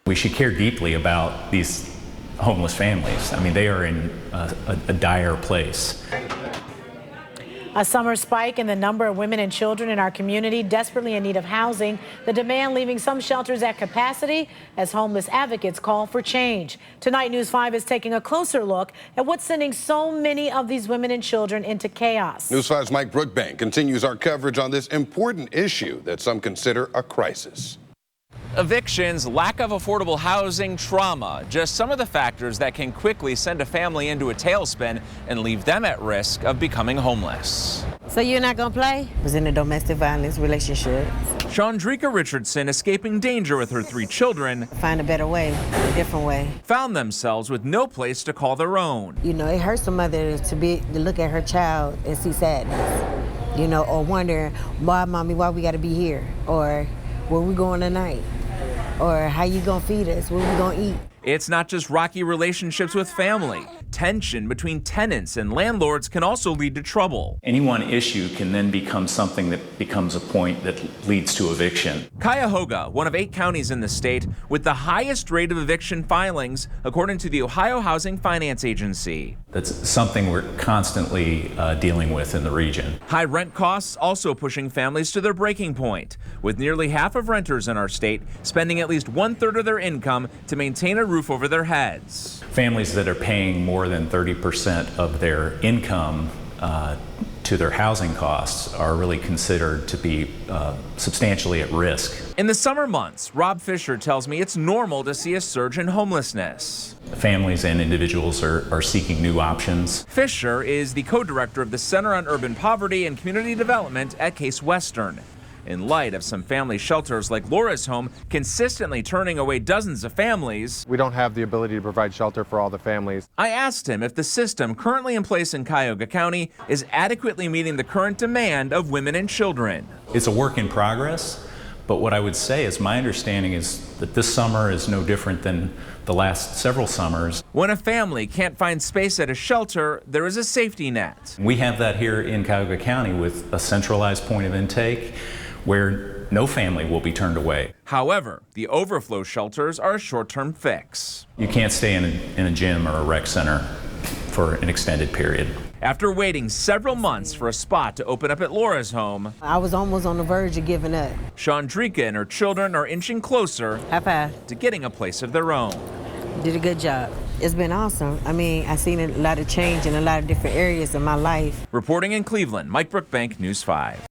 We should care deeply about these homeless families. I mean, they are in a dire place. A summer spike in the number of women and children in our community desperately in need of housing. The demand leaving some shelters at capacity as homeless advocates call for change. Tonight, News 5 is taking a closer look at what's sending so many of these women and children into chaos. News 5's Mike Brookbank continues our coverage on this important issue that some consider a crisis. Evictions, lack of affordable housing, trauma, just some of the factors that can quickly send a family into a tailspin and leave them at risk of becoming homeless. So you're not gonna play? Was in a domestic violence relationship. Chandrika Richardson, escaping danger with her 3 children, Find a better way, a different way. found themselves with no place to call their own. You know, it hurts a mother to look at her child and see sadness, you know, or wonder, why, mommy, why we gotta be here? Or where we going tonight? Or how you gonna feed us? What we gonna eat? It's not just rocky relationships with family. Tension between tenants and landlords can also lead to trouble. Any one issue can then become something that becomes a point that leads to eviction. Cuyahoga, one of 8 counties in the state with the highest rate of eviction filings, according to the Ohio Housing Finance Agency. That's something we're constantly dealing with in the region. High rent costs also pushing families to their breaking point, with nearly half of renters in our state spending at least 1/3 of their income to maintain a roof over their heads. Families that are paying more than 30% of their income to their housing costs are really considered to be substantially at risk. In the summer months, Rob Fisher tells me it's normal to see a surge in homelessness. Families and individuals are seeking new options. Fisher is the co-director of the Center on Urban Poverty and Community Development at Case Western. In light of some family shelters like Laura's home consistently turning away dozens of families, we don't have the ability to provide shelter for all the families. I asked him if the system currently in place in Cuyahoga County is adequately meeting the current demand of women and children. It's a work in progress, but what I would say is my understanding is that this summer is no different than the last several summers. When a family can't find space at a shelter, there is a safety net. We have that here in Cuyahoga County with a centralized point of intake where no family will be turned away. However, the overflow shelters are a short-term fix. You can't stay in a gym or a rec center for an extended period. After waiting several months for a spot to open up at Laura's home, I was almost on the verge of giving up. Chandrika and her children are inching closer High five. to getting a place of their own. Did a good job. It's been awesome. I mean, I've seen a lot of change in a lot of different areas of my life. Reporting in Cleveland, Mike Brookbank, News 5.